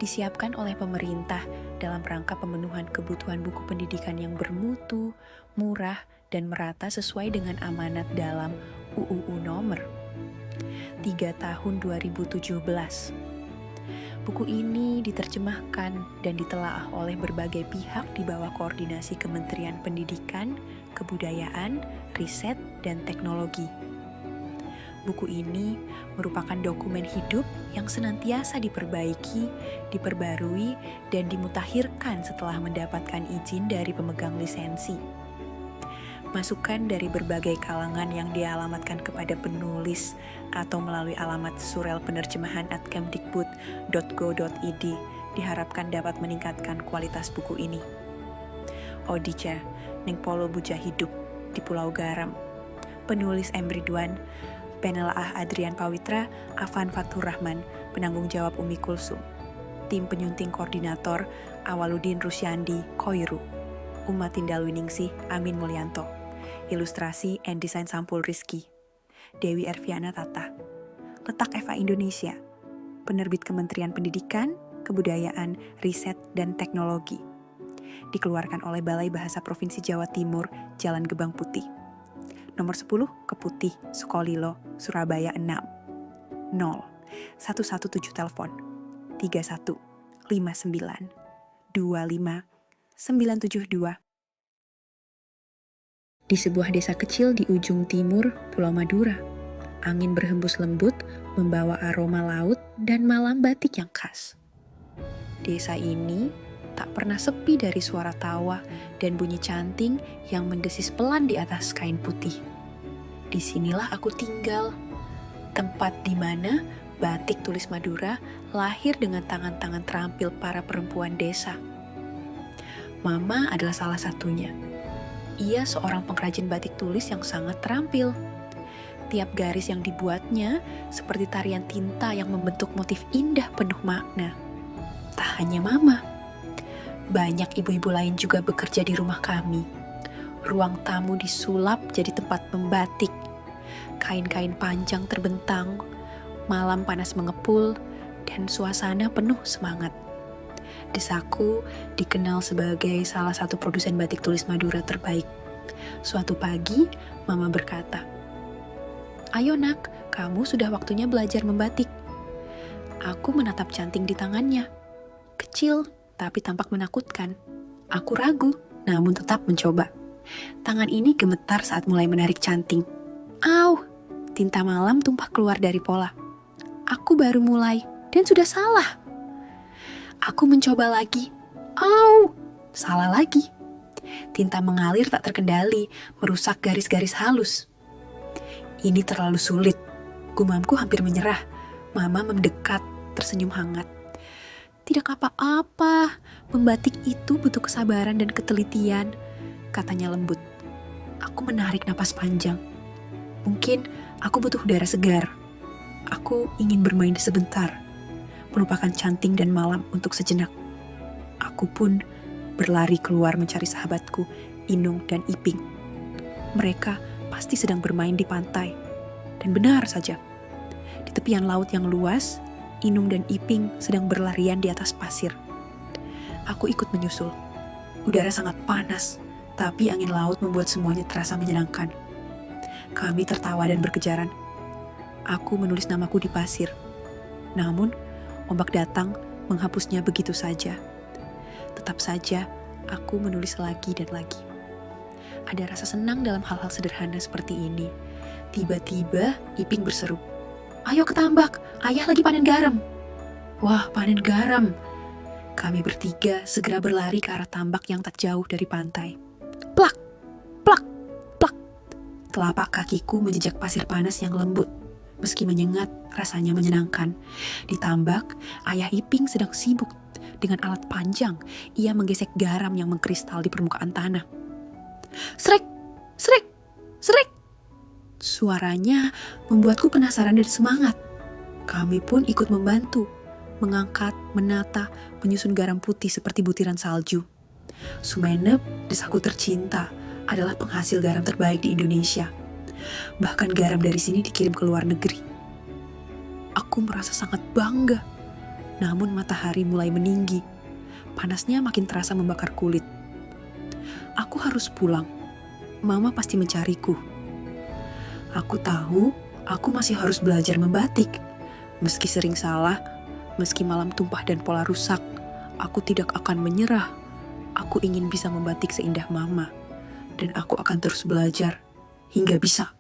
disiapkan oleh pemerintah dalam rangka pemenuhan kebutuhan buku pendidikan yang bermutu, murah, dan merata sesuai dengan amanat dalam UUU Nomor 3 Tahun 2017. Buku ini diterjemahkan dan ditelaah oleh berbagai pihak di bawah koordinasi Kementerian Pendidikan, Kebudayaan, Riset, dan Teknologi. Buku ini merupakan dokumen hidup yang senantiasa diperbaiki, diperbarui, dan dimutakhirkan setelah mendapatkan izin dari pemegang lisensi. Masukan dari berbagai kalangan yang dialamatkan kepada penulis atau melalui alamat surel penerjemahan @kemdikbud.go.id diharapkan dapat meningkatkan kualitas buku ini. Odica, Ning Polo Buja Hidup di Pulau Garam. Penulis M. Ridwan, penelaah Adrian Pawitra, Afan Fathur Rahman, penanggung jawab Umi Kulsum. Tim penyunting koordinator Awaludin Rusyandi, Koiru. Umatinda Winingsih, Amin Mulyanto. Ilustrasi and Desain Sampul Rizky, Dewi Erviana Tata. Letak Eva Indonesia, penerbit Kementerian Pendidikan, Kebudayaan, Riset, dan Teknologi. Dikeluarkan oleh Balai Bahasa Provinsi Jawa Timur, Jalan Gebang Putih. Nomor 10, Keputih, Sukolilo, Surabaya 6. 0 117 telepon 31 59 25 972. Di sebuah desa kecil di ujung timur Pulau Madura, angin berhembus lembut membawa aroma laut dan malam batik yang khas. Desa ini tak pernah sepi dari suara tawa dan bunyi canting yang mendesis pelan di atas kain putih. Disinilah aku tinggal, tempat di mana batik tulis Madura lahir dengan tangan-tangan terampil para perempuan desa. Mama adalah salah satunya. Ia seorang pengrajin batik tulis yang sangat terampil. Tiap garis yang dibuatnya seperti tarian tinta yang membentuk motif indah penuh makna. Tak hanya Mama, banyak ibu-ibu lain juga bekerja di rumah kami. Ruang tamu disulap jadi tempat membatik. Kain-kain panjang terbentang, malam panas mengepul, dan suasana penuh semangat. Desaku dikenal sebagai salah satu produsen batik tulis Madura terbaik. Suatu pagi, Mama berkata, "Ayo nak, kamu sudah waktunya belajar membatik." Aku menatap canting di tangannya. Kecil, tapi tampak menakutkan. Aku ragu, namun tetap mencoba. Tangan ini gemetar saat mulai menarik canting. Au! Tinta malam tumpah keluar dari pola. Aku baru mulai, dan sudah salah. Aku mencoba lagi. Au! Salah lagi. Tinta mengalir tak terkendali, merusak garis-garis halus. Ini terlalu sulit. Gumamku hampir menyerah. Mama mendekat, tersenyum hangat. Tidak apa-apa, membatik itu butuh kesabaran dan ketelitian, katanya lembut. Aku menarik napas panjang. Mungkin aku butuh udara segar. Aku ingin bermain sebentar. Melupakan canting dan malam untuk sejenak. Aku pun berlari keluar mencari sahabatku, Inung dan Iping. Mereka pasti sedang bermain di pantai. Dan benar saja, di tepian laut yang luas, Inung dan Iping sedang berlarian di atas pasir. Aku ikut menyusul. Udara sangat panas, tapi angin laut membuat semuanya terasa menyenangkan. Kami tertawa dan berkejaran. Aku menulis namaku di pasir. Namun, ombak datang menghapusnya begitu saja. Tetap saja, aku menulis lagi dan lagi. Ada rasa senang dalam hal-hal sederhana seperti ini. Tiba-tiba, Iping berseru, "Ayo ke tambak, ayah lagi panen garam." Wah, panen garam. Kami bertiga segera berlari ke arah tambak yang tak jauh dari pantai. Plak, plak, plak. Telapak kakiku menjejak pasir panas yang lembut. Meski menyengat, rasanya menyenangkan. Di tambak, ayah Iping sedang sibuk. Dengan alat panjang, ia menggesek garam yang mengkristal di permukaan tanah. Srek, srek, srek. Suaranya membuatku penasaran dan semangat. Kami pun ikut membantu, mengangkat, menata, menyusun garam putih seperti butiran salju. Sumeneb, desaku tercinta, adalah penghasil garam terbaik di Indonesia. Bahkan garam dari sini dikirim ke luar negeri. Aku merasa sangat bangga. Namun matahari mulai meninggi. Panasnya makin terasa membakar kulit. Aku harus pulang. Mama pasti mencariku. Aku tahu aku masih harus belajar membatik. Meski sering salah, meski malam tumpah dan pola rusak, aku tidak akan menyerah. Aku ingin bisa membatik seindah Mama. Dan aku akan terus belajar hingga bisa.